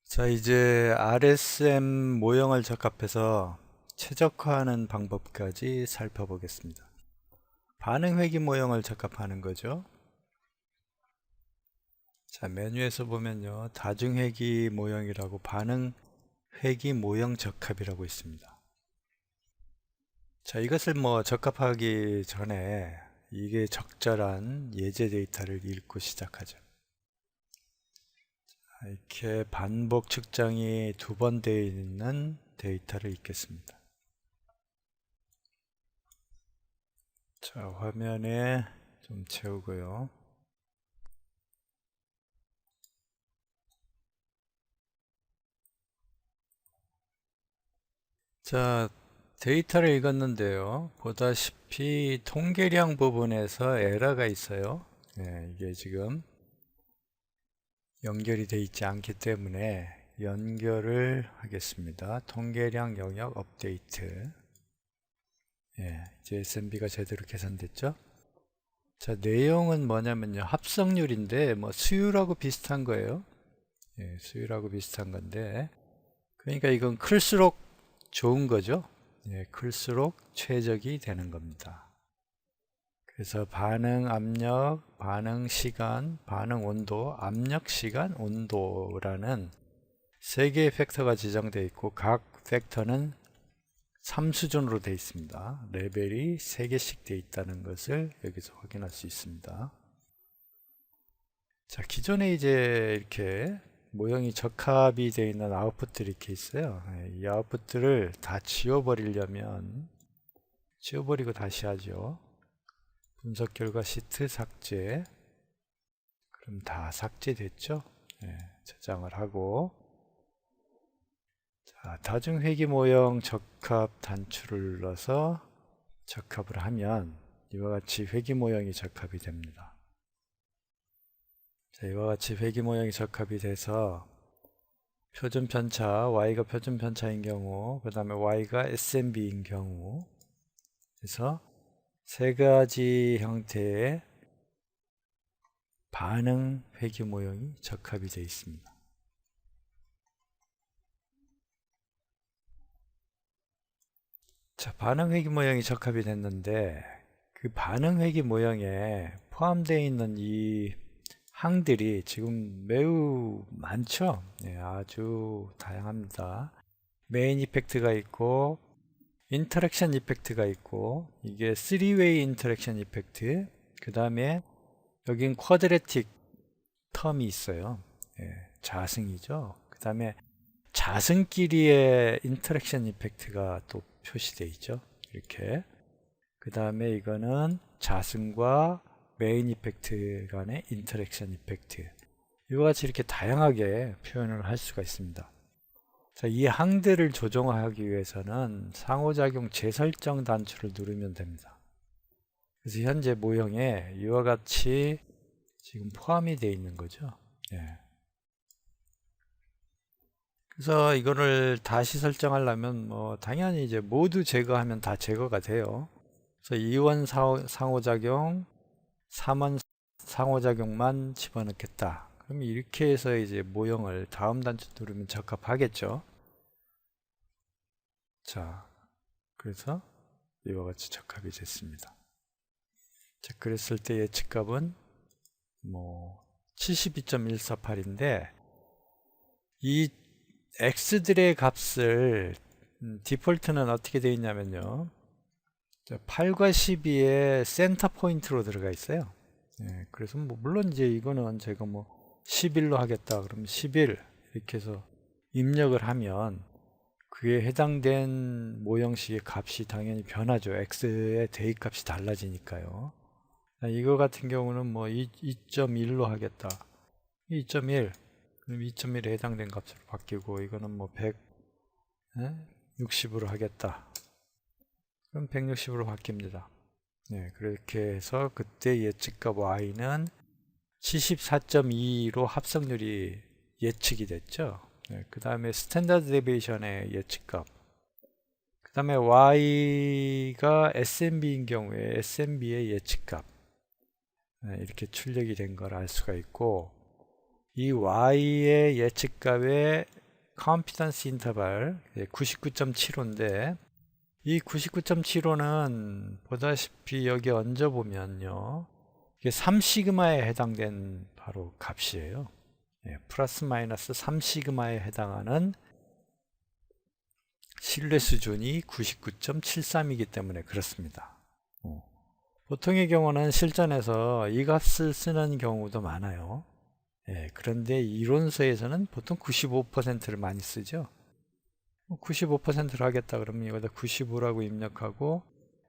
자, 이제 RSM 모형을 적합해서 최적화하는 방법까지 살펴보겠습니다. 반응 회귀 모형을 적합하는 거죠. 자, 메뉴에서 보면요, 다중 회귀 모형이라고 반응 회귀 모형 적합이라고 있습니다. 자, 이것을 적합하기 전에 이게 적절한 예제 데이터를 읽고 시작하죠. 이렇게 반복 측정이 2번 되어 있는 데이터를 읽겠습니다. 자, 화면에 좀 채우고요. 자, 데이터를 읽었는데요. 보다시피 통계량 부분에서 에러가 있어요. 이게 지금 연결이 되어 있지 않기 때문에 연결을 하겠습니다. 통계량 영역 업데이트. 이제 SMB가 제대로 계산됐죠? 자, 내용은 뭐냐면요. 합성률인데 수율하고 비슷한 거예요. 수율하고 비슷한 건데, 그러니까 이건 클수록 좋은 거죠. 클수록 최적이 되는 겁니다. 그래서 반응 압력, 반응 시간, 반응 온도, 압력 시간, 온도라는 3개의 팩터가 지정되어 있고 각 팩터는 3수준으로 되어 있습니다. 레벨이 3개씩 되어 있다는 것을 여기서 확인할 수 있습니다. 자, 기존에 이제 이렇게 모형이 적합이 되어 있는 아웃풋들이 이렇게 있어요. 이 아웃풋들을 다 지워버리려면 지워버리고 다시 하죠. 분석 결과 시트 삭제. 그럼 다 삭제됐죠? 저장을 하고, 자, 다중 회귀 모형 적합 단추를 눌러서 적합을 하면 이와 같이 회귀 모형이 적합이 됩니다. 자, 이와 같이 회귀 모형이 적합이 돼서 표준 편차, y가 표준 편차인 경우, 그 다음에 y가 SMB인 경우, 그래서 3가지 형태의 반응 회귀 모형이 적합이 되어 있습니다. 자, 반응 회귀 모형이 적합이 됐는데 그 반응 회귀 모형에 포함되어 있는 이 항들이 지금 매우 많죠. 아주 다양합니다. 메인 이펙트가 있고 인터랙션 이펙트가 있고, 이게 3웨이 인터랙션 이펙트, 그 다음에 여긴 쿼드레틱 텀이 있어요. 자승이죠. 그 다음에 자승끼리의 인터랙션 이펙트가 또 표시되어 있죠. 이렇게. 그 다음에 이거는 자승과 메인 이펙트 간의 인터랙션 이펙트. 이와 같이 이렇게 다양하게 표현을 할 수가 있습니다. 자, 이 항들을 조정하기 위해서는 상호작용 재설정 단추를 누르면 됩니다. 그래서 현재 모형에 이와 같이 지금 포함이 되어 있는 거죠. 그래서 이거를 다시 설정하려면 당연히 이제 모두 제거하면 다 제거가 돼요. 그래서 2원 상호작용, 3원 상호작용만 집어넣겠다. 그럼 이렇게 해서 이제 모형을 다음 단추 누르면 적합하겠죠. 자, 그래서 이와 같이 적합이 됐습니다. 자, 그랬을 때 예측값은 72.148인데 이 x들의 값을 디폴트는 어떻게 되어 있냐면요. 8과 12에 센터 포인트로 들어가 있어요. 그래서 물론 이제 이거는 제가 11로 하겠다 그러면 11 이렇게 해서 입력을 하면 그에 해당된 모형식의 값이 당연히 변하죠. x의 대입값이 달라지니까요. 이거 같은 경우는 2.1로 하겠다. 2.1 그럼 2.1에 해당된 값으로 바뀌고, 이거는 160으로 하겠다. 그럼 160으로 바뀝니다. 그렇게 해서 그때 예측값 y는 74.2로 합성률이 예측이 됐죠. 그 다음에 스탠다드 데비에이션의 예측값, 그 다음에 y가 SMB인 경우에 SMB의 예측값, 이렇게 출력이 된 걸 알 수가 있고, 이 y의 예측값의 confidence interval 99.75인데 이 99.75는 보다시피 여기 얹어보면요, 이게 3시그마에 해당된 바로 값이에요. 플러스 마이너스 3시그마에 해당하는 신뢰 수준이 99.73이기 때문에 그렇습니다. 보통의 경우는 실전에서 이 값을 쓰는 경우도 많아요. 그런데 이론서에서는 보통 95%를 많이 쓰죠. 95%를 하겠다 그러면 여기다 95라고 입력하고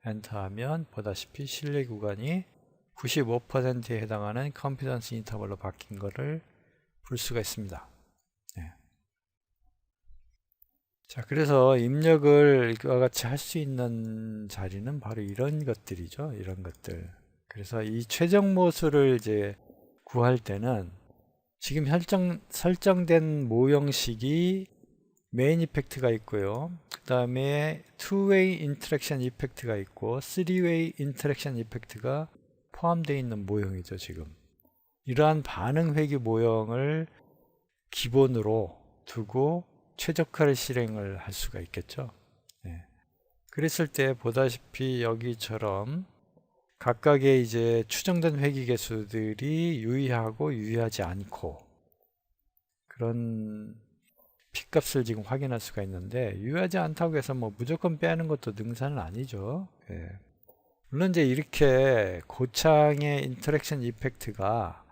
엔터하면 보다시피 신뢰 구간이 95%에 해당하는 컨피던스 인터벌로 바뀐 거를 볼 수가 있습니다. 자, 그래서 입력을 이와 같이 할 수 있는 자리는 바로 이런 것들이죠. 이런 것들. 그래서 이 최종 모수를 이제 구할 때는 지금 설정된 모형식이 메인 이펙트가 있고요. 그 다음에 투웨이 인터랙션 이펙트가 있고 쓰리웨이 인터랙션 이펙트가 포함되어 있는 모형이죠. 지금 이러한 반응 회귀 모형을 기본으로 두고 최적화를 실행을 할 수가 있겠죠. 그랬을 때 보다시피 여기처럼 각각의 이제 추정된 회귀 개수들이 유의하고 유의하지 않고 그런 P값을 지금 확인할 수가 있는데, 유의하지 않다고 해서 뭐 무조건 빼는 것도 능사는 아니죠. 물론 이제 이렇게 고창의 인터랙션 이펙트가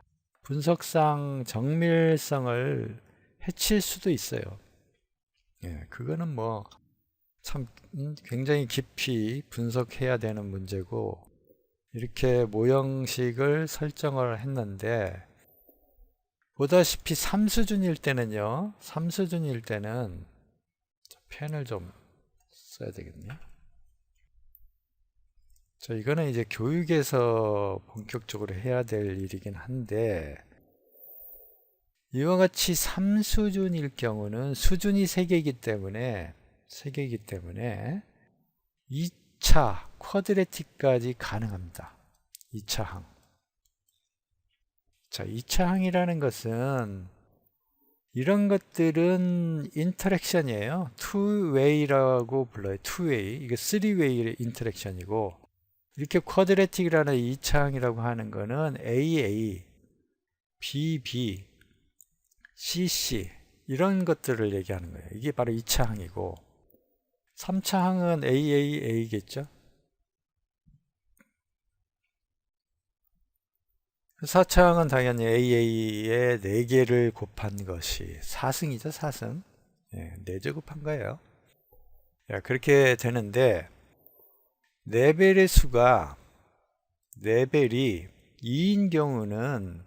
분석상 정밀성을 해칠 수도 있어요. 그거는 뭐 참 굉장히 깊이 분석해야 되는 문제고, 이렇게 모형식을 설정을 했는데 보다시피 3수준일 때는요, 3수준일 때는 펜을 좀 써야 되겠네요. 자, 이거는 이제 교육에서 본격적으로 해야 될 일이긴 한데, 이와 같이 3수준일 경우는 수준이 3개이기 때문에 2차 쿼드레틱까지 가능합니다. 2차 항. 자, 2차 항이라는 것은 이런 것들은 인터랙션이에요. 투웨이라고 불러요. 투웨이. 이게 쓰리웨이 인터랙션이고, 이렇게 쿼드레틱이라는 2차 항이라고 하는 거는 AA, BB, CC 이런 것들을 얘기하는 거예요. 이게 바로 2차 항이고, 3차 항은 AAA겠죠. 4차 항은 당연히 AA의 4개를 곱한 것이 4승이죠. 4승. 4제곱한 거예요. 그렇게 되는데, 레벨의 수가 레벨이 2인 경우는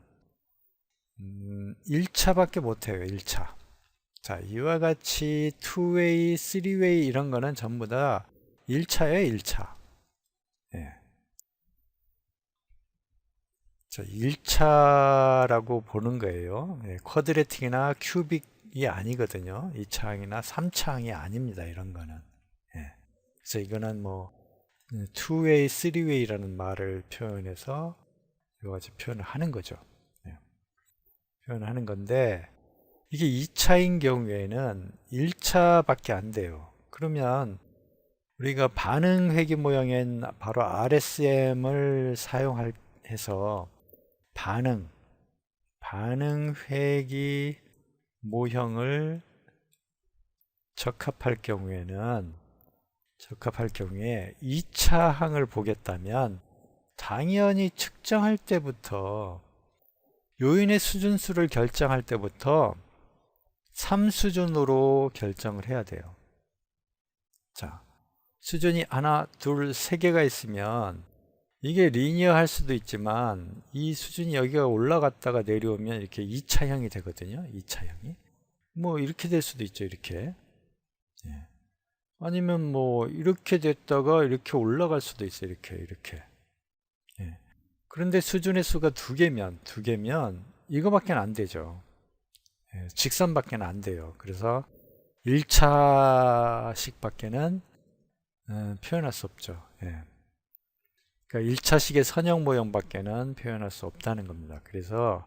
1차밖에 못해요. 1차. 자, 이와 같이 2웨이, 3웨이 이런 거는 전부 다 1차예요. 1차. 자, 1차라고 보는 거예요. 쿼드레틱이나 큐빅이 아니거든요. 2차항이나 3차항이 아닙니다. 이런 거는. 그래서 이거는 뭐 2웨이, 3웨이라는 말을 표현해서 이와 같이 표현을 하는 거죠. 표현하는 건데, 이게 2차인 경우에는 1차밖에 안 돼요. 그러면 우리가 반응 회귀 모형엔 바로 RSM을 사용해서 반응 회귀 모형을 적합할 경우에 2차 항을 보겠다면 당연히 측정할 때부터 요인의 수준수를 결정할 때부터 3수준으로 결정을 해야 돼요. 자, 수준이 하나, 둘, 3개가 있으면 이게 리니어할 수도 있지만 이 수준이 여기가 올라갔다가 내려오면 이렇게 2차형이 되거든요. 2차형이. 뭐 이렇게 될 수도 있죠. 이렇게. 아니면 뭐 이렇게 됐다가 이렇게 올라갈 수도 있어요. 이렇게. 그런데 수준의 수가 2개면 이거밖에 안 되죠. 직선밖에 안 돼요. 그래서 1차식 밖에는 표현할 수 없죠. 그러니까 1차식의 선형 모형 밖에는 표현할 수 없다는 겁니다. 그래서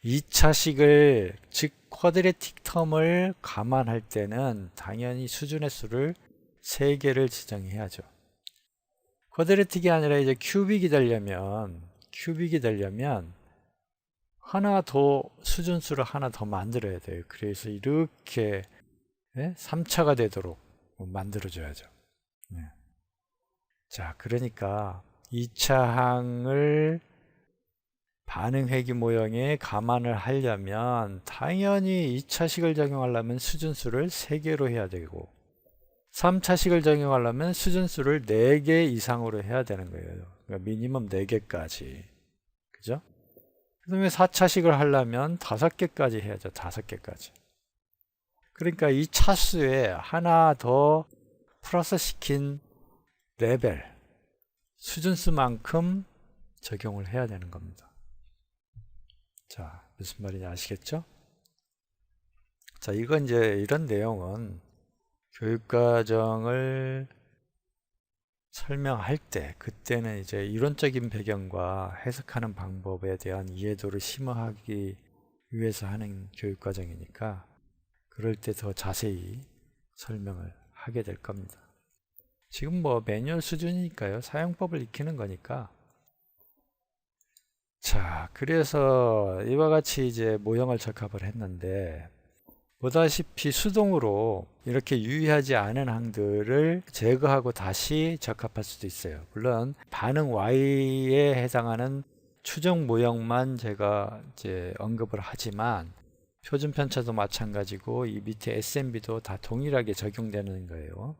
2차식을 즉 쿼드레틱 텀을 감안할 때는 당연히 수준의 수를 3개를 지정해야죠. 쿼드레틱이 아니라 이제 큐빅이 되려면 하나 더 수준수를 하나 더 만들어야 돼요. 그래서 이렇게 3차가 되도록 만들어 줘야죠. 네. 자, 그러니까 2차 항을 반응 회귀 모형에 감안을 하려면 당연히 2차식을 적용하려면 수준수를 3개로 해야 되고 3차식을 적용하려면 수준수를 4개 이상으로 해야 되는 거예요. 그러니까 미니멈 4개까지. 그죠? 그 다음에 4차식을 하려면 5개까지 해야죠. 5개까지. 그러니까 이 차수에 하나 더 플러스 시킨 레벨, 수준수만큼 적용을 해야 되는 겁니다. 자, 무슨 말인지 아시겠죠? 자, 이건 이제 이런 내용은 교육과정을 설명할 때 그때는 이제 이론적인 배경과 해석하는 방법에 대한 이해도를 심화하기 위해서 하는 교육과정이니까 그럴 때 더 자세히 설명을 하게 될 겁니다. 지금 뭐 매뉴얼 수준이니까요. 사용법을 익히는 거니까. 자, 그래서 이와 같이 이제 모형을 적합을 했는데 보다시피 수동으로 이렇게 유의하지 않은 항들을 제거하고 다시 적합할 수도 있어요. 물론 반응 Y에 해당하는 추정 모형만 제가 이제 언급을 하지만 표준 편차도 마찬가지고 이 밑에 SMB도 다 동일하게 적용되는 거예요.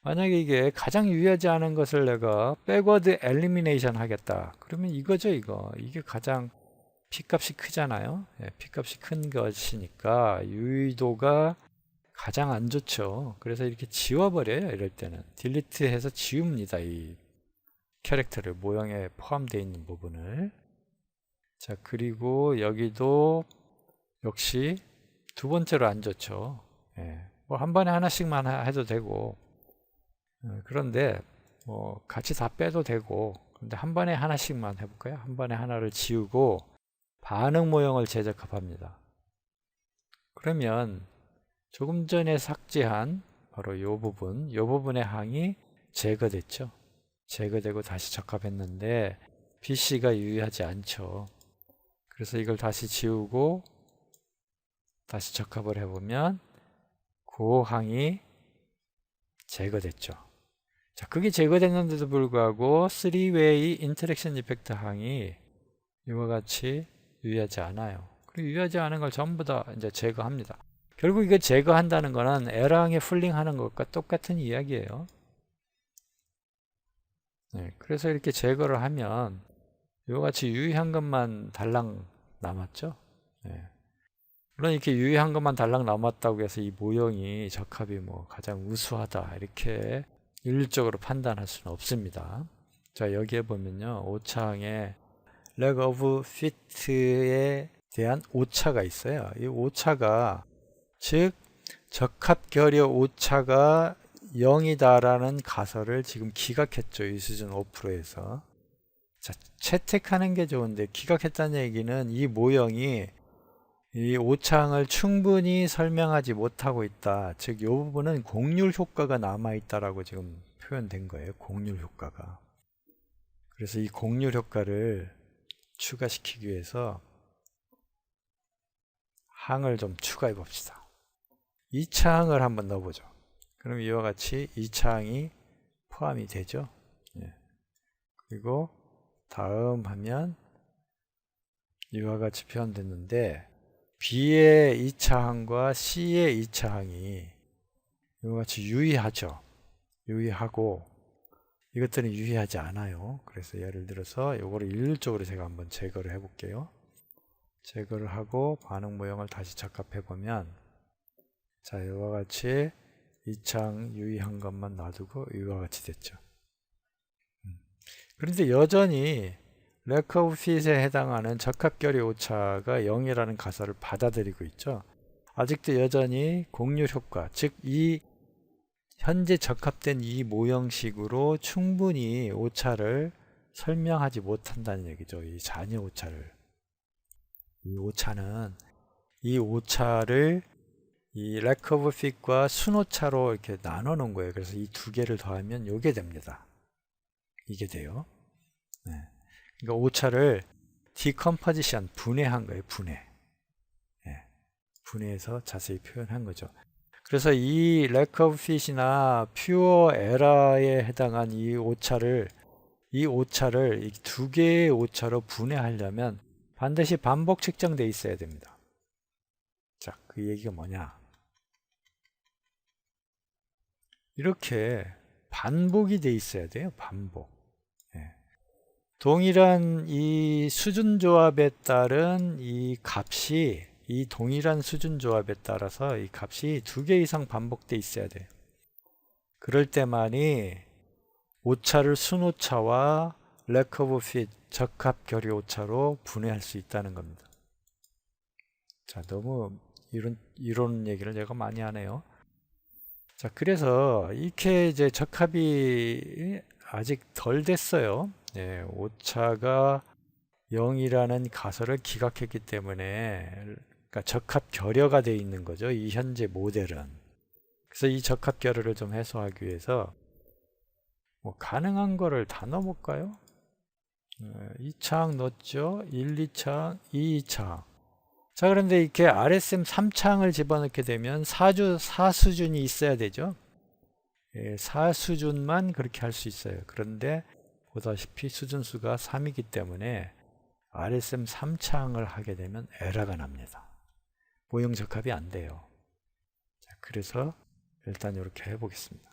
만약에 이게 가장 유의하지 않은 것을 내가 백워드 엘리미네이션 하겠다. 그러면 이거죠, 이거. 이게 가장 P값이 크잖아요. P값이 큰 것이니까 유의도가 가장 안 좋죠. 그래서 이렇게 지워버려요. 이럴 때는 딜리트해서 지웁니다. 이 캐릭터를 모형에 포함되어 있는 부분을. 자, 그리고 여기도 역시 두 번째로 안 좋죠. 뭐 한 번에 하나씩만 해도 되고 그런데 뭐 같이 다 빼도 되고 근데 한 번에 하나씩만 해볼까요? 한 번에 하나를 지우고 반응 모형을 재적합합니다. 그러면 조금 전에 삭제한 바로 이 부분의 항이 제거됐죠. 제거되고 다시 적합했는데 BC가 유의하지 않죠. 그래서 이걸 다시 지우고 다시 적합을 해보면 그 항이 제거됐죠. 자, 그게 제거됐는데도 불구하고 3웨이 인터랙션 이펙트 항이 이와 같이 유의하지 않아요. 그리고 유의하지 않은 걸 전부 다 이제 제거합니다. 결국 이거 제거한다는 거는 L항에 풀링하는 것과 똑같은 이야기예요. 그래서 이렇게 제거를 하면 이와 같이 유의한 것만 달랑 남았죠. 물론 이렇게 유의한 것만 달랑 남았다고 해서 이 모형이 적합이 뭐 가장 우수하다 이렇게 일률적으로 판단할 수는 없습니다. 자, 여기에 보면요, 오차항에 leg of fit에 대한 오차가 있어요. 이 오차가 즉 적합결여 오차가 0이다라는 가설을 지금 기각했죠. 이 수준 5%에서. 자, 채택하는 게 좋은데 기각했다는 얘기는 이 모형이 이 오차항을 충분히 설명하지 못하고 있다. 즉, 이 부분은 곡률 효과가 남아있다라고 지금 표현된 거예요. 곡률 효과가. 그래서 이 곡률 효과를 추가시키기 위해서 항을 좀 추가해 봅시다. 2차 항을 한번 넣어보죠. 그럼 이와 같이 2차 항이 포함이 되죠. 그리고 다음 하면 이와 같이 표현됐는데 B의 2차 항과 C의 2차 항이 이와 같이 유의하죠. 유의하고 이것들은 유의하지 않아요. 그래서 예를 들어서 이거를 일률적으로 제가 한번 제거를 해 볼게요. 제거를 하고 반응 모형을 다시 적합해 보면 자, 이와 같이 2창 유의한 것만 놔두고 이와 같이 됐죠. 그런데 여전히 lack of fit에 해당하는 적합결의 오차가 0이라는 가설을 받아들이고 있죠. 아직도 여전히 곡률 효과, 즉 이 현재 적합된 이 모형식으로 충분히 오차를 설명하지 못한다는 얘기죠. 이 잔여 오차를. 이 오차는 이 오차를 이 lack of fit과 순오차로 이렇게 나눠 놓은 거예요. 그래서 이 두 개를 더하면 요게 됩니다. 이게 돼요. 네. 그러니까 오차를 decomposition, 분해한 거예요. 분해. 네. 분해해서 자세히 표현한 거죠. 그래서 이 lack of fit이나 pure error에 해당한 이 오차를 이 두 개의 오차로 분해하려면 반드시 반복 측정돼 있어야 됩니다. 자, 그 얘기가 뭐냐? 이렇게 반복이 돼 있어야 돼요. 반복. 예. 동일한 이 수준 조합에 따른 이 값이 이 동일한 수준 조합에 따라서 이 값이 두 개 이상 반복돼 있어야 돼요. 그럴 때만이 오차를 순오차와 lack of fit, 적합 결의 오차로 분해할 수 있다는 겁니다. 자, 너무 이런 얘기를 제가 많이 하네요. 자, 그래서 이렇게 이제 적합이 아직 덜 됐어요. 예, 오차가 0이라는 가설을 기각했기 때문에 그러니까 적합 결여가 되어 있는 거죠. 이 현재 모델은. 그래서 이 적합 결여를 좀 해소하기 위해서 뭐 가능한 거를 다 넣어볼까요? 2차항 넣었죠. 1, 2차항, 2, 2차항. 자, 그런데 이렇게 RSM 3차항을 집어넣게 되면 4수준이 있어야 되죠. 예, 4수준만 그렇게 할 수 있어요. 그런데 보다시피 수준수가 3이기 때문에 RSM 3차항을 하게 되면 에러가 납니다. 모형 적합이 안 돼요. 자, 그래서 일단 이렇게 해보겠습니다.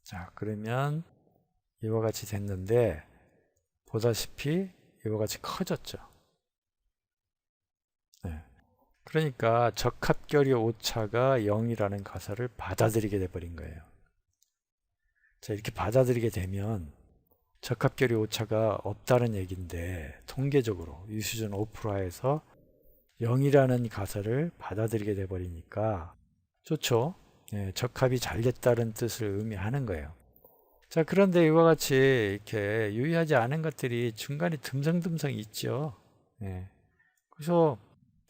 자, 그러면 이와 같이 됐는데 보다시피 이와 같이 커졌죠. 네. 그러니까 적합결의 오차가 0이라는 가설을 받아들이게 돼버린 거예요. 자, 이렇게 받아들이게 되면 적합결의 오차가 없다는 얘기인데 통계적으로 유수준 5%에서 0이라는 가설을 받아들이게 돼버리니까 좋죠. 네, 적합이 잘 됐다는 뜻을 의미하는 거예요. 자, 그런데 이와 같이 이렇게 유의하지 않은 것들이 중간에 듬성듬성 있죠. 네. 그래서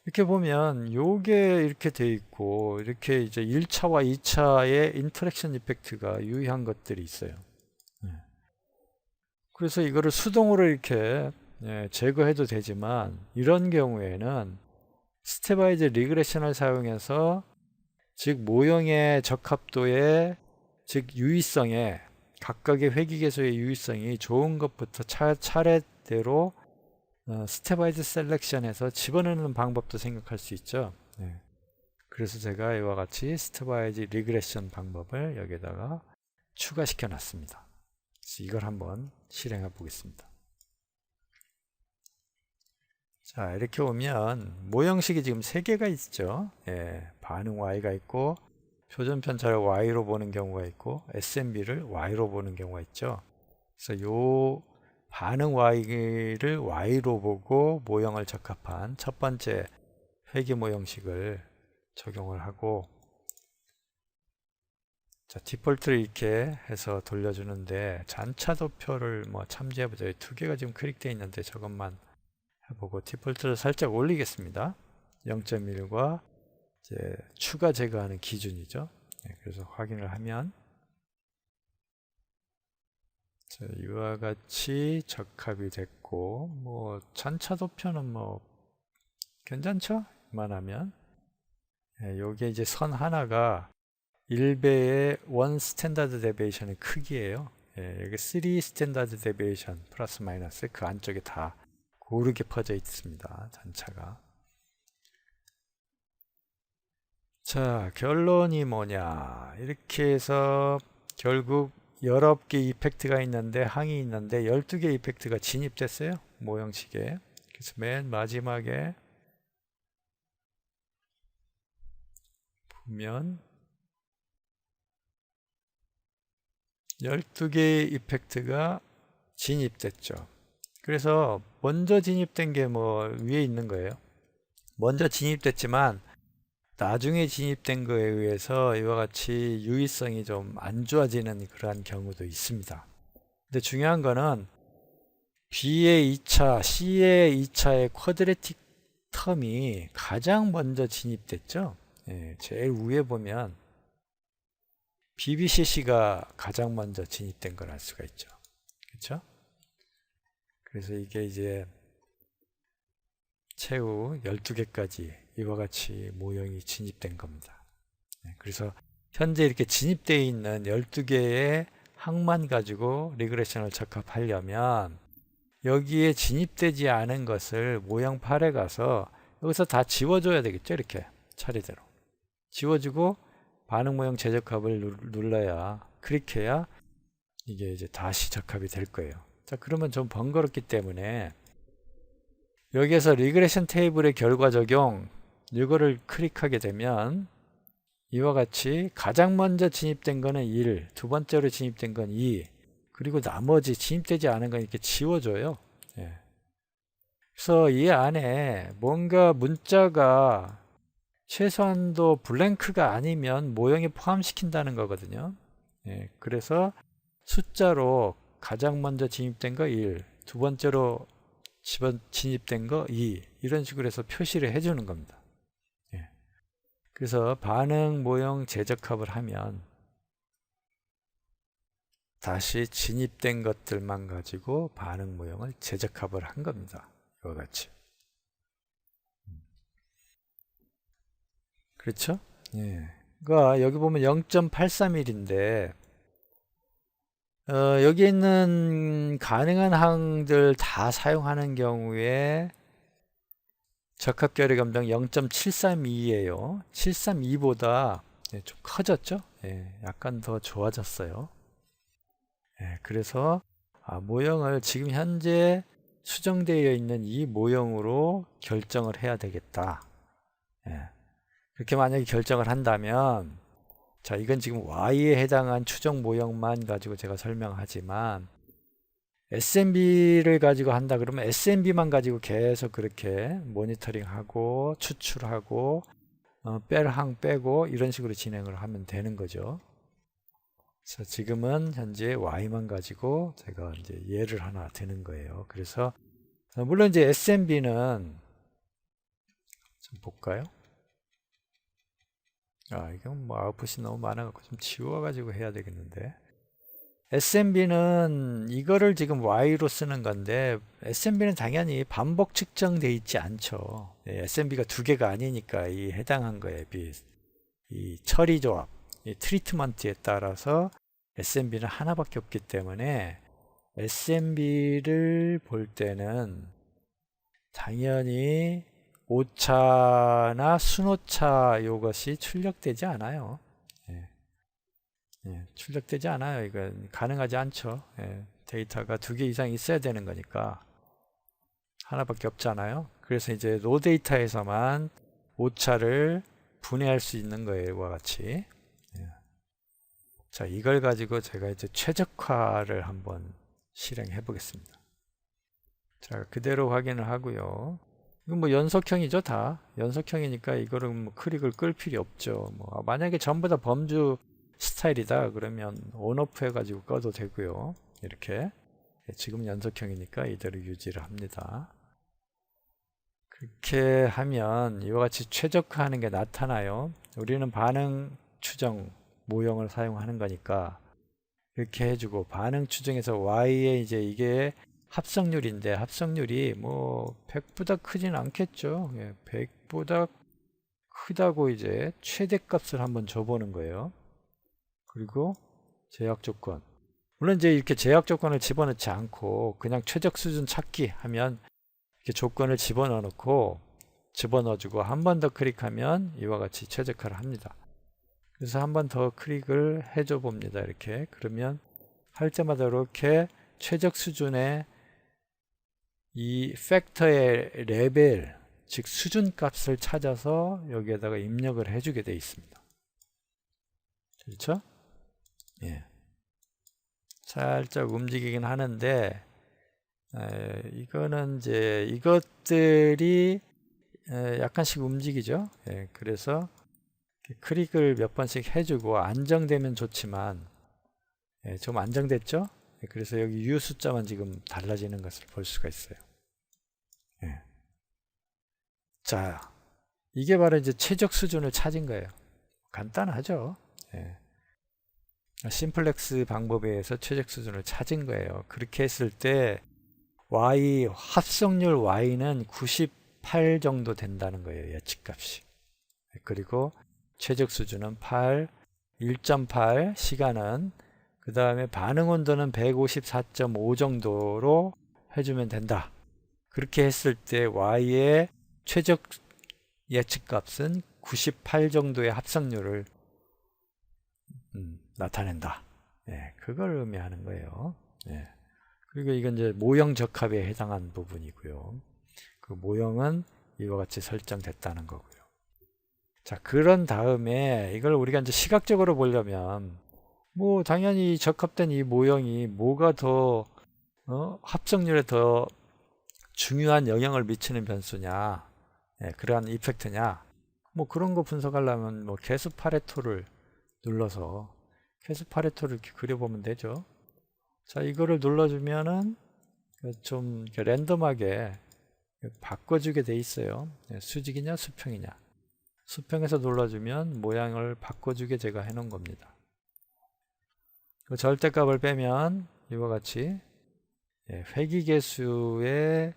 이렇게 보면 요게 이렇게 돼 있고 이렇게 이제 1차와 2차의 인터랙션 이펙트가 유의한 것들이 있어요. 네. 그래서 이거를 수동으로 이렇게 제거해도 되지만 이런 경우에는 스텝와이즈 리그레션을 사용해서 즉 모형의 적합도에 즉 유의성에 각각의 회귀계수의 유의성이 좋은 것부터 차례대로 스텝와이즈 셀렉션에서 집어넣는 방법도 생각할 수 있죠. 네. 그래서 제가 이와 같이 스텝와이즈 리그레션 방법을 여기다가 추가시켜 놨습니다. 그래서 이걸 한번 실행해 보겠습니다. 자, 이렇게 오면 모형식이 지금 3개가 있죠. 예, 반응 Y가 있고 표준 편차를 Y로 보는 경우가 있고 SMB를 Y로 보는 경우가 있죠. 그래서 요 반응 Y를 Y로 보고 모형을 적합한 첫 번째 회귀 모형식을 적용을 하고, 자, 디폴트를 이렇게 해서 돌려주는데 잔차 도표를 뭐 참조해보자. 2개가 지금 클릭되어 있는데 저것만 해보고 디폴트를 살짝 올리겠습니다. 0.1과 이제 추가 제거하는 기준이죠. 네, 그래서 확인을 하면 자, 이와 같이 적합이 됐고 뭐 잔차 도표는 뭐 괜찮죠? 이만하면 요게 이제 선 하나가 1배의 1 스탠다드 데비에이션의 크기예요. 여기 3 스탠다드 데비에이션 플러스 마이너스 그 안쪽에 다 고르게 퍼져 있습니다. 잔차가. 자, 결론이 뭐냐. 이렇게 해서 결국 19개 이펙트가 있는데 항이 있는데 12개 이펙트가 진입됐어요. 모형식에. 그래서 맨 마지막에 보면 12개의 이펙트가 진입됐죠. 그래서 먼저 진입된 게 뭐 위에 있는 거예요. 먼저 진입됐지만 나중에 진입된 거에 의해서 이와 같이 유의성이 좀 안 좋아지는 그러한 경우도 있습니다. 근데 중요한 거는 B의 2차, C의 2차의 쿼드레틱 텀이 가장 먼저 진입됐죠. 예, 제일 위에 보면 BBCC가 가장 먼저 진입된 걸 알 수가 있죠. 그렇죠? 그래서 이게 이제 최후 12개까지 이와 같이 모형이 진입된 겁니다. 그래서 현재 이렇게 진입되어 있는 12개의 항만 가지고 리그레션을 적합하려면 여기에 진입되지 않은 것을 모형 8에 가서 여기서 다 지워줘야 되겠죠. 이렇게 차례대로 지워주고 반응 모형 재적합을 눌러야, 클릭해야 이게 이제 다시 적합이 될 거예요. 자, 그러면 좀 번거롭기 때문에 여기에서 리그레션 테이블의 결과 적용, 이거를 클릭하게 되면 이와 같이 가장 먼저 진입된 거는 1, 두 번째로 진입된 건 2, 그리고 나머지 진입되지 않은 건 이렇게 지워줘요. 예. 그래서 이 안에 뭔가 문자가 최소한도 블랭크가 아니면 모형에 포함시킨다는 거거든요. 예. 그래서 숫자로 가장 먼저 진입된 거 1, 두 번째로 진입된 거 2, 이런 식으로 해서 표시를 해주는 겁니다. 예. 그래서 반응 모형 재적합을 하면 다시 진입된 것들만 가지고 반응 모형을 재적합을 한 겁니다. 이와 같이. 그렇죠? 예. 그러니까 여기 보면 0.831인데 여기 있는 가능한 항들 다 사용하는 경우에 적합 결의감정 0.732예요. 732보다 좀 커졌죠? 예, 약간 더 좋아졌어요. 예, 그래서 모형을 지금 현재 수정되어 있는 이 모형으로 결정을 해야 되겠다. 예, 그렇게 만약에 결정을 한다면, 자, 이건 지금 Y에 해당한 추정 모형만 가지고 제가 설명하지만 SMB를 가지고 한다 그러면 SMB만 가지고 계속 그렇게 모니터링하고 추출하고 뺄 항 빼고 이런 식으로 진행을 하면 되는 거죠. 그래서 지금은 현재 Y만 가지고 제가 이제 예를 하나 드는 거예요. 그래서 물론 이제 SMB는 좀 볼까요? 이건 뭐 아웃풋이 너무 많아갖고 좀 지워가지고 해야 되겠는데. SMB는 이거를 지금 Y로 쓰는 건데 SMB는 당연히 반복 측정돼 있지 않죠. SMB가 두 개가 아니니까 이 해당한 거에 이 처리 조합, 이 트리트먼트에 따라서 SMB는 하나밖에 없기 때문에 SMB를 볼 때는 당연히 오차나 순오차 이것이 출력되지 않아요. 출력되지 않아요. 이건 가능하지 않죠. 데이터가 두 개 이상 있어야 되는 거니까 하나밖에 없잖아요. 그래서 이제 로 데이터에서만 오차를 분해할 수 있는 거예요. 이와 같이. 자, 이걸 가지고 제가 이제 최적화를 한번 실행해 보겠습니다. 자, 그대로 확인을 하고요. 이건 뭐 연속형이죠, 다. 연속형이니까 이거를 뭐 클릭을 끌 필요 없죠. 뭐 만약에 전부 다 범주 스타일이다 그러면 온오프 해가지고 꺼도 되고요. 이렇게 지금 연속형이니까 이대로 유지를 합니다. 그렇게 하면 이와 같이 최적화하는 게 나타나요. 우리는 반응 추정 모형을 사용하는 거니까 이렇게 해주고, 반응 추정에서 Y에 이제 이게 합성률인데 합성률이 뭐 100보다 크진 않겠죠. 100보다 크다고 이제 최대값을 한번 줘보는 거예요. 그리고 제약 조건, 물론 이제 이렇게 제약 조건을 집어넣지 않고 그냥 최적 수준 찾기 하면 이렇게 조건을 집어넣어주고 한 번 더 클릭하면 이와 같이 최적화를 합니다. 그래서 한 번 더 클릭을 해줘 봅니다. 이렇게. 그러면 할 때마다 이렇게 최적 수준의 이 팩터의 레벨, 즉 수준값을 찾아서 여기에다가 입력을 해주게 되어 있습니다. 그렇죠? 예. 살짝 움직이긴 하는데 이거는 이제 이것들이 약간씩 움직이죠. 그래서 클릭을 몇 번씩 해주고 안정되면 좋지만 좀 안정됐죠? 그래서 여기 U 숫자만 지금 달라지는 것을 볼 수가 있어요. 예. 자, 이게 바로 이제 최적 수준을 찾은 거예요. 간단하죠. 예. 심플렉스 방법에 의해서 최적 수준을 찾은 거예요. 그렇게 했을 때 Y 합성률 Y는 98 정도 된다는 거예요. 예측값이. 그리고 최적 수준은 8, 1.8, 시간은 그 다음에 반응 온도는 154.5 정도로 해주면 된다. 그렇게 했을 때 Y의 최적 예측값은 98 정도의 합성률을 나타낸다. 예, 그걸 의미하는 거예요. 예. 그리고 이건 이제 모형 적합에 해당한 부분이고요. 그 모형은 이와 같이 설정됐다는 거고요. 자, 그런 다음에 이걸 우리가 이제 시각적으로 보려면 뭐 당연히 적합된 이 모형이 뭐가 더 합성률에 더 중요한 영향을 미치는 변수냐, 예, 그러한 이펙트냐, 뭐 그런 거 분석하려면 뭐 개수 파레토를 눌러서 개수 파레토를 이렇게 그려보면 되죠. 자, 이거를 눌러주면은 좀 랜덤하게 바꿔주게 돼 있어요. 수직이냐 수평이냐. 수평에서 눌러주면 모양을 바꿔주게 제가 해놓은 겁니다. 그 절대값을 빼면 이와 같이 회귀계수의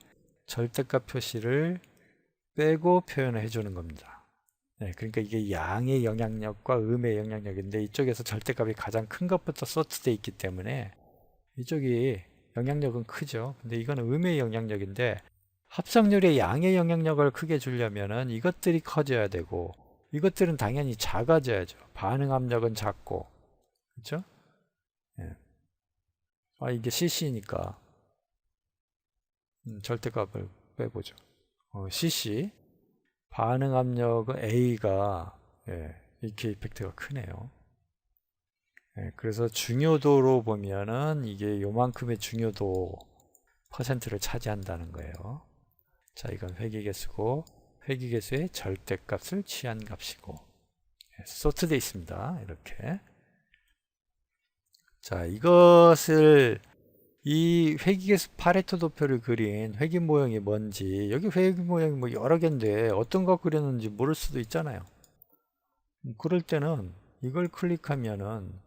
절대값 표시를 빼고 표현을 해주는 겁니다. 그러니까 이게 양의 영향력과 음의 영향력인데 이쪽에서 절대값이 가장 큰 것부터 소트되어 있기 때문에 이쪽이 영향력은 크죠. 근데 이거는 음의 영향력인데 합성률의 양의 영향력을 크게 주려면은 이것들이 커져야 되고 이것들은 당연히 작아져야죠. 반응 압력은 작고, 그렇죠? 예. 이게 cc니까 절대값을 빼보죠. cc 반응 압력은 A가 이렇게 이펙트가 크네요. 그래서 중요도로 보면은 이게 요만큼의 중요도 퍼센트를 차지한다는 거예요. 자, 이건 회귀계수고 회귀계수의 절대값을 취한 값이고 소트되어 있습니다. 이렇게. 자, 이것을 이 회귀계수 파레토 도표를 그린 회귀 모형이 뭔지, 여기 회귀 모형이 뭐 여러 개인데 어떤 거 그렸는지 모를 수도 있잖아요. 그럴 때는 이걸 클릭하면은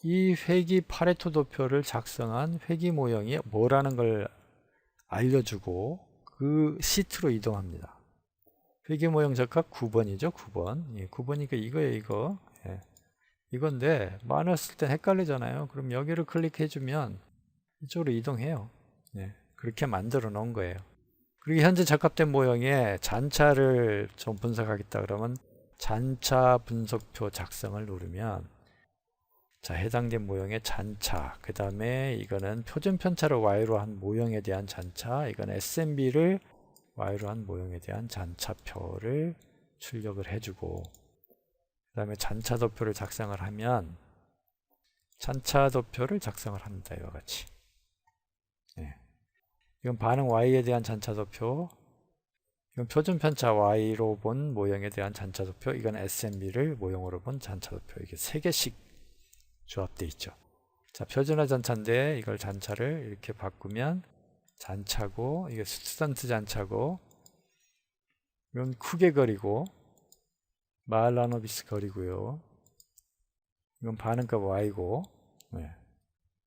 이 회귀 파레토 도표를 작성한 회귀 모형이 뭐라는 걸 알려주고 그 시트로 이동합니다. 회귀 모형 적합 9번이죠. 9번. 예, 9번이니까 이거예요. 이거. 예. 이건데 많았을 땐 헷갈리잖아요. 그럼 여기를 클릭해주면 이쪽으로 이동해요. 예, 그렇게 만들어 놓은 거예요. 그리고 현재 적합된 모형의 잔차를 좀 분석하겠다 그러면 잔차 분석표 작성을 누르면 자, 해당된 모형의 잔차, 그 다음에 이거는 표준 편차를 Y로 한 모형에 대한 잔차, 이건 SMB를 Y로 한 모형에 대한 잔차표를 출력을 해주고 그 다음에 잔차 도표를 작성을 하면 잔차 도표를 작성을 합니다. 이와 같이. 네. 이건 반응 Y에 대한 잔차 도표, 이건 표준 편차 Y로 본 모형에 대한 잔차 도표, 이건 SMB를 모형으로 본 잔차 도표. 이게 3개씩 조합되어 있죠. 자, 표준화 잔차인데 이걸 잔차를 이렇게 바꾸면 잔차고, 이게 스튜던트 잔차고, 이건 크게 그리고 마할라노비스 거리고요. 이건 반응값 Y고, 네.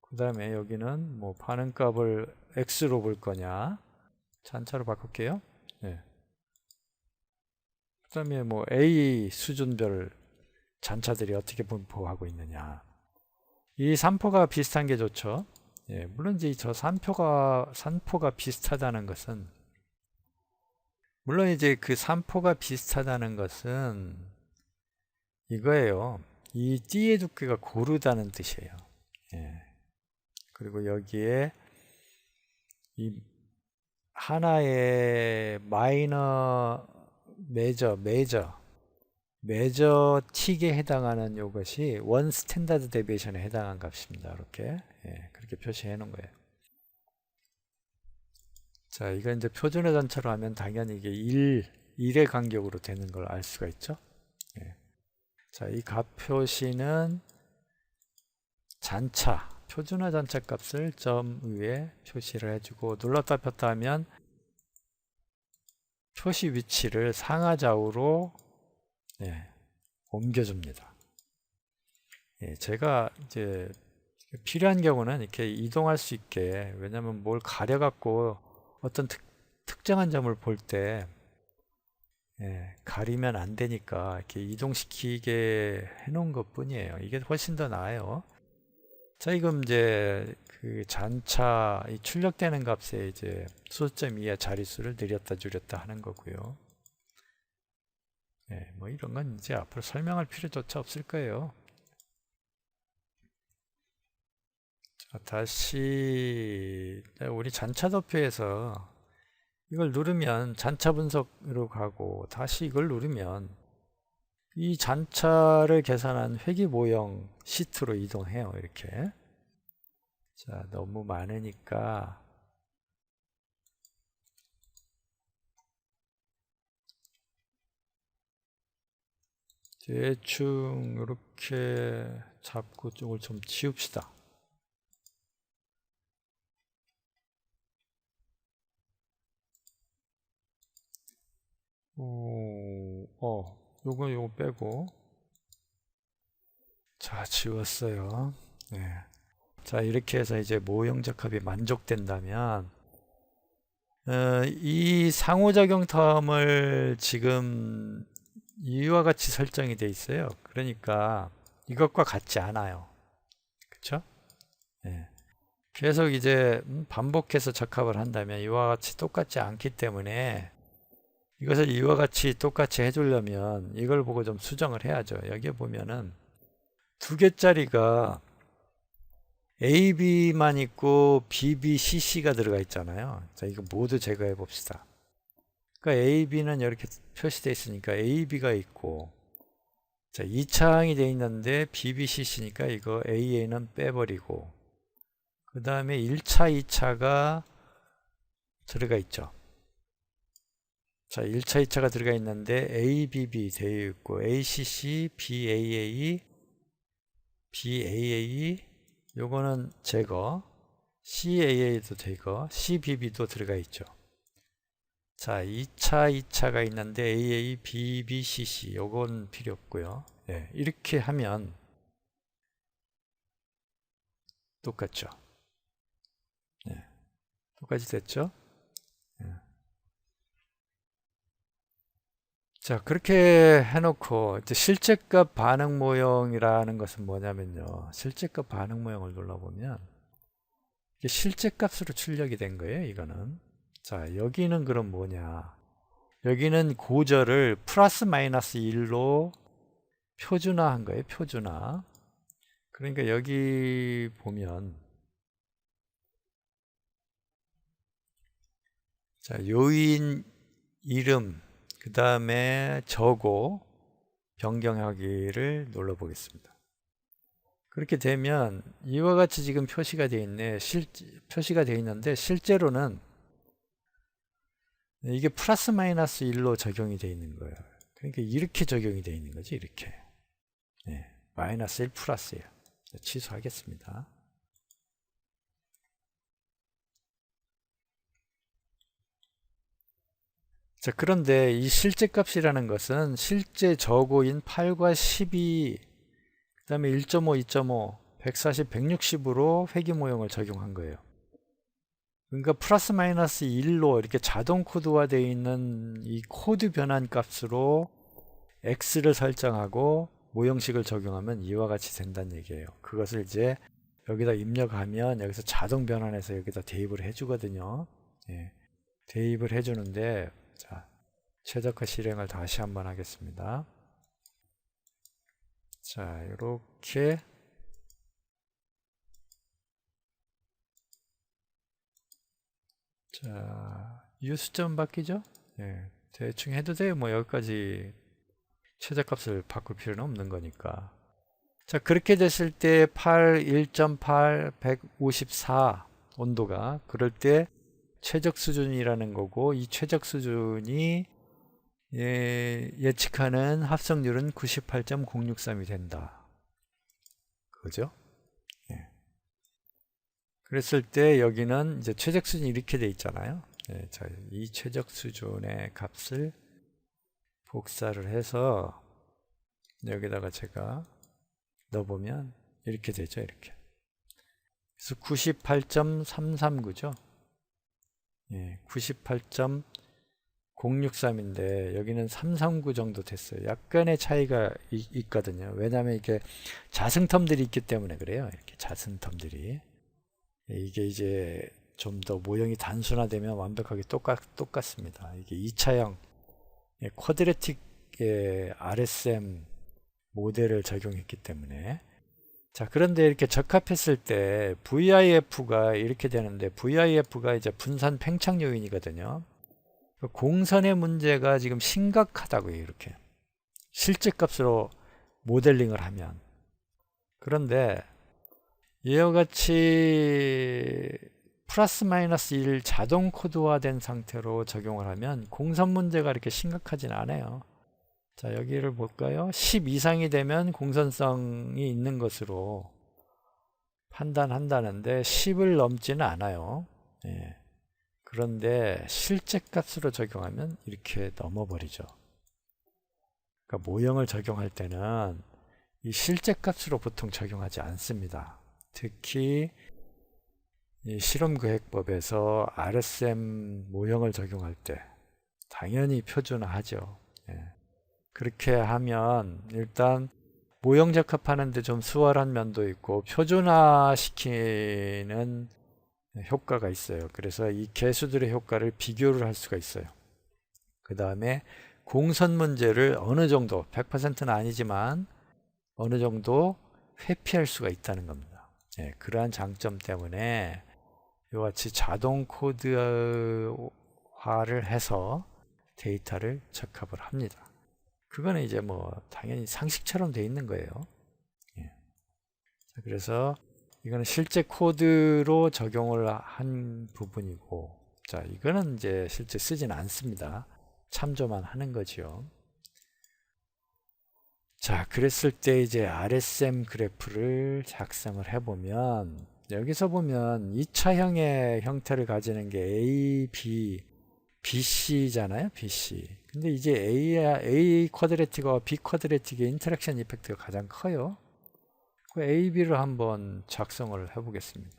그 다음에 여기는 뭐 반응값을 X로 볼 거냐, 잔차로 바꿀게요. 네. 그 다음에 뭐 A 수준별 잔차들이 어떻게 분포하고 있느냐. 이 산포가 비슷한 게 좋죠. 예, 물론 이제 저 산포가 비슷하다는 것은 물론 이제 그 산포가 비슷하다는 것은 이거예요. 이 띠의 두께가 고르다는 뜻이에요. 예. 그리고 여기에 이 하나의 마이너 메저 틱에 해당하는 이것이 원 스탠다드 데비에이션에 해당한 값입니다. 이렇게 그렇게 표시해 놓은 거예요. 자, 이거 이제 표준화 잔차로 하면 당연히 이게 1의 간격으로 되는 걸 알 수가 있죠. 자, 이 값 표시는 잔차, 표준화 잔차 값을 점 위에 표시를 해주고 눌렀다 폈다 하면 표시 위치를 상하좌우로 옮겨줍니다. 제가 이제 필요한 경우는 이렇게 이동할 수 있게, 왜냐면 뭘 가려갖고 어떤 특정한 점을 볼 때 가리면 안 되니까 이렇게 이동시키게 해놓은 것 뿐이에요. 이게 훨씬 더 나아요. 자, 이건 이제 그 잔차 이 출력되는 값에 이제 수점 이하 자릿수를 늘렸다 줄였다 하는 거고요. 뭐 이런 건 이제 앞으로 설명할 필요조차 없을 거예요. 자, 다시 우리 잔차 도표에서 이걸 누르면 잔차 분석으로 가고, 다시 이걸 누르면 이 잔차를 계산한 회귀 모형 시트로 이동해요. 이렇게. 자, 너무 많으니까 대충 이렇게 잡고 쪽을 좀 치웁시다. 요거 빼고. 자, 지웠어요. 자, 이렇게 해서 이제 모형 적합이 만족된다면 이 상호작용 텀을 지금 이와 같이 설정이 돼 있어요. 그러니까 이것과 같지 않아요. 그쵸? 계속 이제 반복해서 적합을 한다면 이와 같이 똑같지 않기 때문에 이것을 이와 같이 똑같이 해주려면 이걸 보고 좀 수정을 해야죠. 여기에 보면은 2개짜리가 AB만 있고 BBCC가 들어가 있잖아요. 자, 이거 모두 제거해 봅시다. 그러니까 AB는 이렇게 표시되어 있으니까 AB가 있고, 자, 2차항이 되어 있는데 BBCC니까 이거 AA는 빼버리고, 그 다음에 1차, 2차가 들어가 있죠. 자, 1차, 2차가 들어가 있는데 ABB 되어 있고, ACC, BAA, BAA, 요거는 제거, CAA도 제거, CBB도 들어가 있죠. 자, 2차가 있는데 AA, BBCC 요건 필요 없고요. 이렇게 하면 똑같죠. 똑같이 됐죠. 자, 그렇게 해놓고 이제 실제값 반응 모형이라는 것은 뭐냐면요, 실제값 반응 모형을 눌러보면 이게 실제값으로 출력이 된 거예요. 이거는. 자, 여기는 그럼 뭐냐, 여기는 고절을 플러스 마이너스 1로 표준화한 거예요. 표준화. 그러니까 여기 보면, 자, 요인 이름 그 다음에 저고 변경하기를 눌러 보겠습니다. 그렇게 되면 이와 같이 지금 표시가 되어 있네. 표시가 되어 있는데 실제로는 이게 플러스 마이너스 1로 적용이 되어 있는 거예요. 그러니까 이렇게 적용이 되어 있는 거지. 이렇게. 마이너스 1 플러스 1. 취소하겠습니다. 자, 그런데 이 실제값이라는 것은 실제 저고인 8과 12, 그 다음에 1.5, 2.5, 140, 160으로 회귀 모형을 적용한 거예요. 그러니까 플러스 마이너스 1로 이렇게 자동 코드화되어 있는 이 코드 변환 값으로 X를 설정하고 모형식을 적용하면 이와 같이 된다는 얘기예요. 그것을 이제 여기다 입력하면 여기서 자동 변환해서 여기다 대입을 해주거든요. 대입을 해주는데, 자, 최적화 실행을 다시 한번 하겠습니다. 자, 이렇게 자, 유수점 바뀌죠? 대충 해도 돼요. 뭐 여기까지 최저값을 바꿀 필요는 없는 거니까. 자, 그렇게 됐을 때 8, 1.8, 154 온도가, 그럴 때 최적 수준이라는 거고, 이 최적 수준이 예측하는 합성률은 98.063이 된다. 그죠? 그랬을 때 여기는 이제 최적 수준이 이렇게 돼 있잖아요. 네, 자, 이 최적 수준의 값을 복사를 해서 여기다가 제가 넣어보면 이렇게 되죠. 이렇게. 그래서 98.339죠. 예, 98.063인데 여기는 339 정도 됐어요. 약간의 차이가 있거든요. 왜냐하면 이게 자승텀들이 있기 때문에 그래요. 이렇게 자승텀들이. 이게 이제 좀 더 모형이 단순화되면 완벽하게 똑같습니다. 이게 2차형 쿼드레틱의 RSM 모델을 적용했기 때문에. 자, 그런데 이렇게 적합했을 때 VIF가 이렇게 되는데, VIF가 이제 분산 팽창 요인이거든요. 공선의 문제가 지금 심각하다고요. 이렇게 실제 값으로 모델링을 하면. 그런데 이와 같이 플러스 마이너스 1 자동 코드화된 상태로 적용을 하면 공선 문제가 이렇게 심각하진 않아요. 자, 여기를 볼까요? 10 이상이 되면 공선성이 있는 것으로 판단한다는데 10을 넘지는 않아요. 예. 그런데 실제 값으로 적용하면 이렇게 넘어버리죠. 그러니까 모형을 적용할 때는 이 실제 값으로 보통 적용하지 않습니다. 특히 이 실험계획법에서 RSM 모형을 적용할 때 당연히 표준화하죠. 예. 그렇게 하면 일단 모형 적합하는데 좀 수월한 면도 있고 표준화시키는 효과가 있어요. 그래서 이 개수들의 효과를 비교를 할 수가 있어요. 그 다음에 공선 문제를 어느 정도 100%는 아니지만 어느 정도 회피할 수가 있다는 겁니다. 예, 그러한 장점 때문에 이와 같이 자동 코드화를 해서 데이터를 적합을 합니다. 그거는 이제 뭐 당연히 상식처럼 돼 있는 거예요. 예. 그래서 이거는 실제 코드로 적용을 한 부분이고, 자, 이거는 이제 실제 쓰지는 않습니다. 참조만 하는 거죠. 자, 그랬을 때 이제 RSM 그래프를 작성을 해보면, 여기서 보면 2차형의 형태를 가지는 게 A, B, BC잖아요. BC. 근데 이제 A 쿼드레틱과 B 쿼드레틱의 인터랙션 이펙트가 가장 커요. 그 A, B를 한번 작성을 해보겠습니다.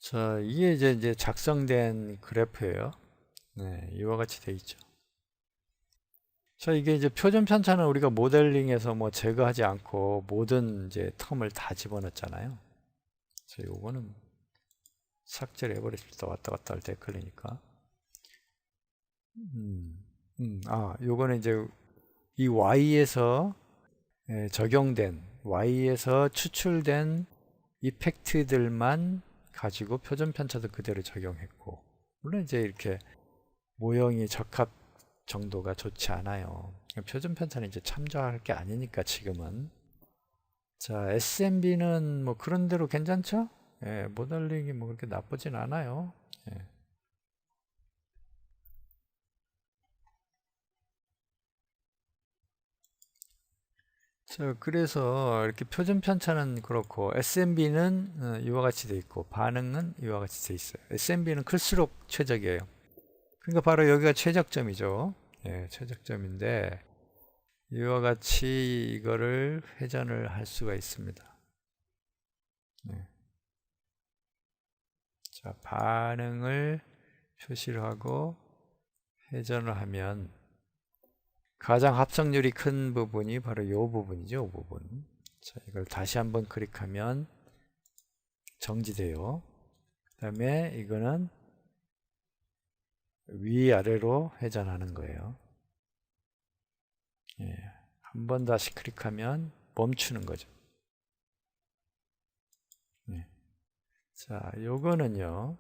자, 이게 이제 작성된 그래프예요. 네, 이와 같이 돼 있죠. 자, 이게 이제 표준 편차는 우리가 모델링에서 뭐 제거하지 않고 모든 이제 텀을 다 집어넣었잖아요. 자, 요거는 삭제를 해버렸습니다. 왔다 갔다 할 때 걸리니까. 요거는 이제 이 Y에서 적용된, Y에서 추출된 이펙트들만 가지고 표준 편차도 그대로 적용했고, 물론 이제 이렇게 모형이 적합 정도가 좋지 않아요. 표준 편차는 이제 참조할 게 아니니까 지금은. 자, SMB는 뭐 그런 대로 괜찮죠? 예, 모델링이 뭐 그렇게 나쁘진 않아요. 예. 자, 그래서 이렇게 표준 편차는 그렇고 SMB는 이와 같이 돼 있고 반응은 이와 같이 돼 있어요. SMB는 클수록 최적이에요. 그러니까 바로 여기가 최적점이죠. 예, 최적점인데 이와 같이 이거를 회전을 할 수가 있습니다. 네. 자, 반응을 표시를 하고 회전을 하면 가장 합성률이 큰 부분이 바로 이 부분이죠. 이 부분. 자, 이걸 다시 한번 클릭하면 정지돼요. 그 다음에 이거는 위아래로 회전하는 거예요. 예, 한 번 다시 클릭하면 멈추는 거죠. 예. 자, 요거는요.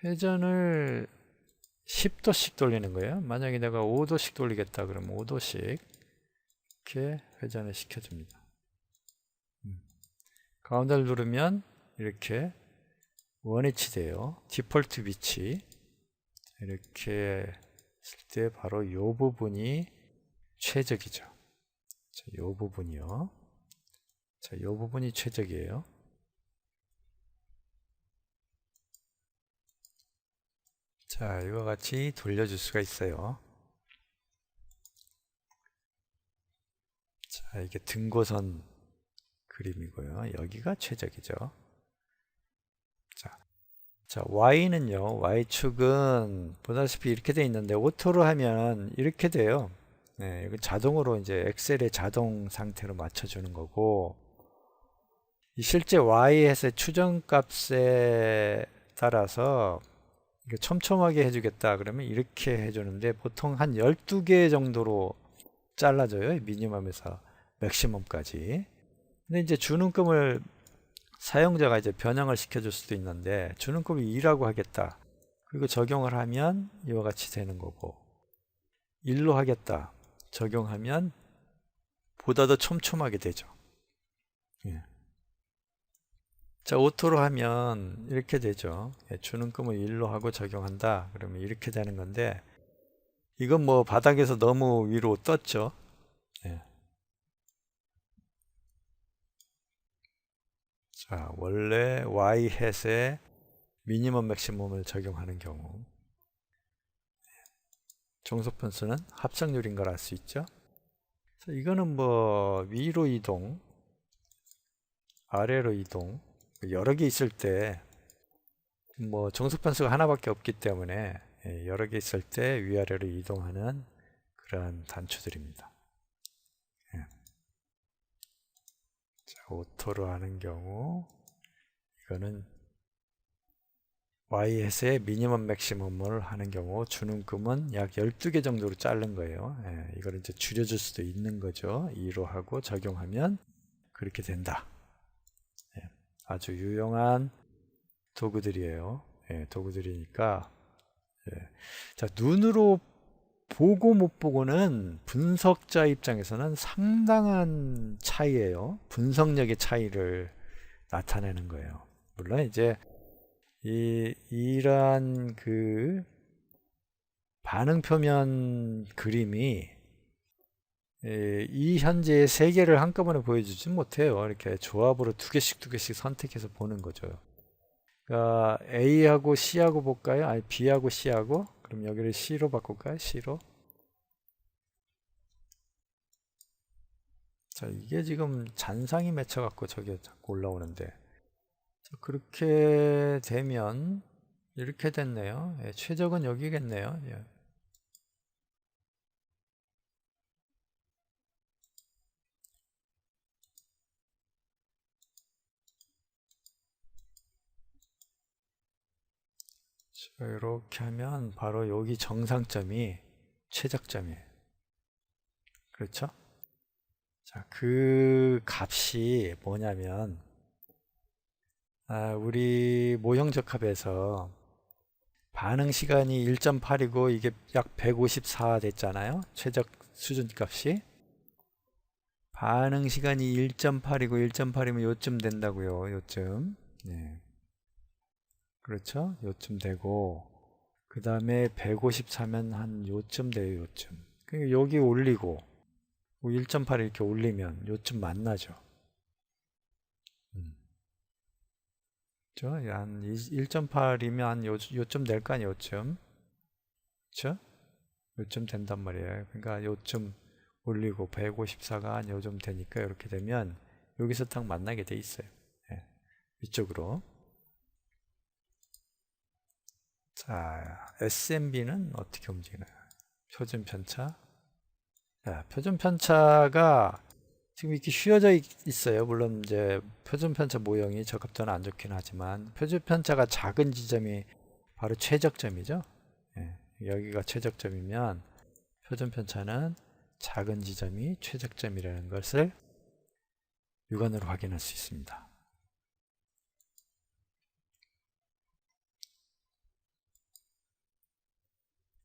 회전을 10도씩 돌리는 거예요. 만약에 내가 5도씩 돌리겠다 그러면 5도씩 이렇게 회전을 시켜줍니다. 가운데를 누르면 이렇게 원위치 돼요. 디폴트 위치. 이렇게 했을 때 바로 이 부분이 최적이죠. 자, 이 부분이요. 자, 이 부분이 최적이에요. 자, 이와 같이 돌려줄 수가 있어요. 자, 이게 등고선 그림이고요. 여기가 최적이죠. 자, Y는요, Y축은 보다시피 이렇게 돼 있는데, 오토로 하면 이렇게 돼요. 네, 이건 자동으로 이제 엑셀의 자동 상태로 맞춰주는 거고, 이 실제 Y햇의 추정값에 따라서 이게 촘촘하게 해주겠다 그러면 이렇게 해주는데, 보통 한 12개 정도로 잘라줘요. 미니멈에서 맥시멈까지. 근데 이제 주는금을 사용자가 이제 변형을 시켜줄 수도 있는데, 주는급을 2라고 하겠다. 그리고 적용을 하면 이와 같이 되는 거고, 1로 하겠다. 적용하면 보다 더 촘촘하게 되죠. 예. 자, 오토로 하면 이렇게 되죠. 예, 주는금을 1로 하고 적용한다. 그러면 이렇게 되는 건데, 이건 뭐 바닥에서 너무 위로 떴죠. 예. 자, 원래 Y햇에 미니멈 맥시멈을 적용하는 경우 종속변수는 합성률인 걸 알 수 있죠. 그래서 이거는 뭐 위로 이동, 아래로 이동 여러 개 있을 때 뭐 종속변수가 하나밖에 없기 때문에 여러 개 있을 때 위아래로 이동하는 그러한 단추들입니다. 예. 자, 오토로 하는 경우 이거는 Y햇의 미니멈 맥시멈을 하는 경우 주는금은 약 12개 정도로 자른 거예요. 예, 이걸 이제 줄여줄 수도 있는 거죠. 2로 하고 적용하면 그렇게 된다. 예, 아주 유용한 도구들이에요. 예, 도구들이니까. 예. 자, 눈으로 보고 못 보고는 분석자 입장에서는 상당한 차이예요. 분석력의 차이를 나타내는 거예요. 물론 이제 이러한 그 반응 표면 그림이 이 현재의 세 개를 한꺼번에 보여주지 못해요. 이렇게 조합으로 두 개씩 선택해서 보는 거죠. 그러니까 A하고 C하고 볼까요? 아니 B하고 C하고? 그럼 여기를 C로 바꿀까요? C로. 자, 이게 지금 잔상이 맺혀갖고 저게 자꾸 올라오는데, 자, 그렇게 되면 이렇게 됐네요. 예, 최적은 여기겠네요. 예. 자, 이렇게 하면 바로 여기 정상점이 최적점이에요. 그렇죠? 자, 그 값이 뭐냐면, 우리 모형적합에서 반응 시간이 1.8이고 이게 약 154 됐잖아요. 최적 수준 값이. 반응 시간이 1.8이고 1.8이면 요쯤 된다고요. 요쯤. 네. 그렇죠? 요쯤 되고 그 다음에 154면 한 요쯤 돼요. 요쯤. 그러니까 여기 올리고 1.8 이렇게 올리면 요쯤 만나죠. 그렇죠? 한 1.8이면 한 요쯤 될 거 아니에요. 요쯤. 그렇죠? 요쯤 된단 말이에요. 그러니까 요쯤 올리고 154가 한 요쯤 되니까 이렇게 되면 여기서 딱 만나게 돼 있어요. 예. 이쪽으로. 자, SMB는 어떻게 움직이나요? 표준 편차. 자, 표준 편차가 지금 이렇게 휘어져 있어요. 물론 이제 표준 편차 모형이 적합도는 안 좋긴 하지만 표준 편차가 작은 지점이 바로 최적점이죠. 예, 여기가 최적점이면 표준 편차는 작은 지점이 최적점이라는 것을 육안으로 확인할 수 있습니다.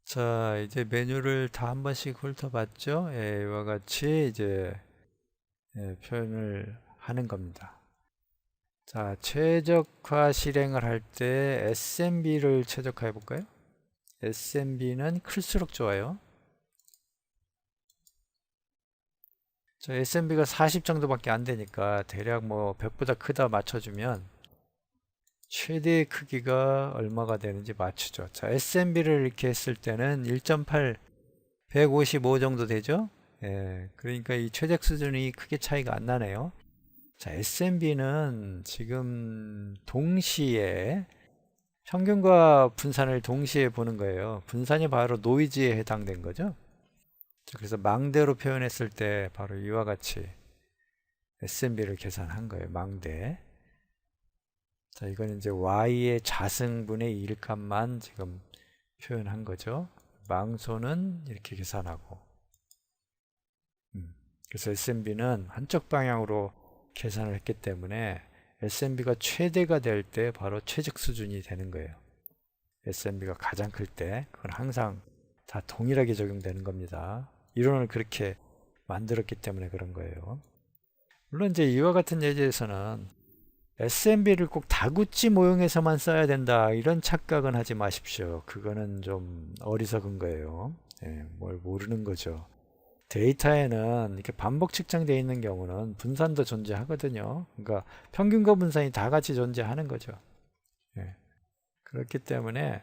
자, 이제 메뉴를 다 한 번씩 훑어봤죠. 예, 이와 같이 이제 표현을 하는 겁니다. 자, 최적화 실행을 할 때 SMB를 최적화해 볼까요? SMB는 클수록 좋아요. 자, SMB가 40 정도밖에 안 되니까 대략 뭐 100보다 크다 맞춰주면 최대 크기가 얼마가 되는지 맞추죠. 자, SMB를 이렇게 했을 때는 1.8 155 정도 되죠. 예, 그러니까 이 최적 수준이 크게 차이가 안 나네요. 자, SMB는 지금 동시에 평균과 분산을 동시에 보는 거예요. 분산이 바로 노이즈에 해당된 거죠. 자, 그래서 망대로 표현했을 때 바로 이와 같이 SMB를 계산한 거예요. 망대. 자, 이건 이제 Y의 자승분의 1값만 지금 표현한 거죠. 망소는 이렇게 계산하고. 그래서 SMB는 한쪽 방향으로 계산을 했기 때문에 SMB가 최대가 될 때 바로 최적 수준이 되는 거예요. SMB가 가장 클 때 그건 항상 다 동일하게 적용되는 겁니다. 이론을 그렇게 만들었기 때문에 그런 거예요. 물론 이제 이와 같은 예제에서는 SMB를 꼭 다구치 모형에서만 써야 된다 이런 착각은 하지 마십시오. 그거는 좀 어리석은 거예요. 예, 뭘 모르는 거죠. 데이터에는 이렇게 반복 측정되어 있는 경우는 분산도 존재하거든요. 그러니까 평균과 분산이 다 같이 존재하는 거죠. 예. 그렇기 때문에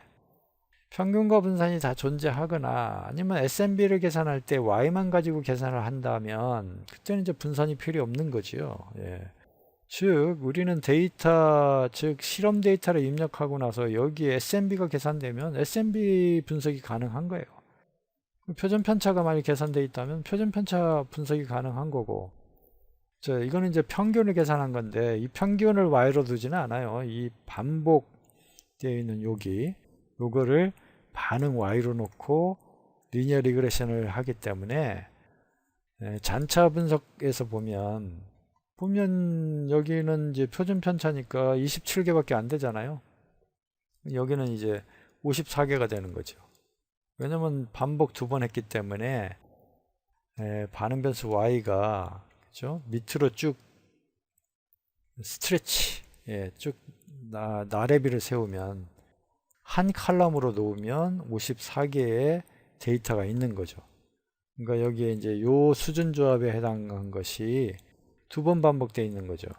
평균과 분산이 다 존재하거나 아니면 SMB를 계산할 때 Y만 가지고 계산을 한다면 그때는 이제 분산이 필요 없는 거지요. 예. 즉 우리는 데이터, 즉 실험 데이터를 입력하고 나서 여기에 SMB가 계산되면 SMB 분석이 가능한 거예요. 표준 편차가 많이 계산되어 있다면 표준 편차 분석이 가능한 거고, 이거는 이제 평균을 계산한 건데 이 평균을 Y로 두지는 않아요. 이 반복되어 있는 요거를 반응 Y로 놓고 리니어 리그레션을 하기 때문에 잔차 분석에서 보면 여기는 이제 표준 편차니까 27개밖에 안 되잖아요. 여기는 이제 54개가 되는 거죠. 왜냐면 반복 2번 했기 때문에 반응 변수 Y가 그죠? 밑으로 쭉 스트레치, 쭉 나래비를 세우면 한 칼럼으로 놓으면 54개의 데이터가 있는 거죠. 그러니까 여기에 이제 요 수준 조합에 해당한 것이 2번 반복되어 있는 거죠.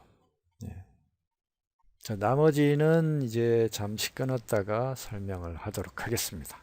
자, 나머지는 이제 잠시 끊었다가 설명을 하도록 하겠습니다.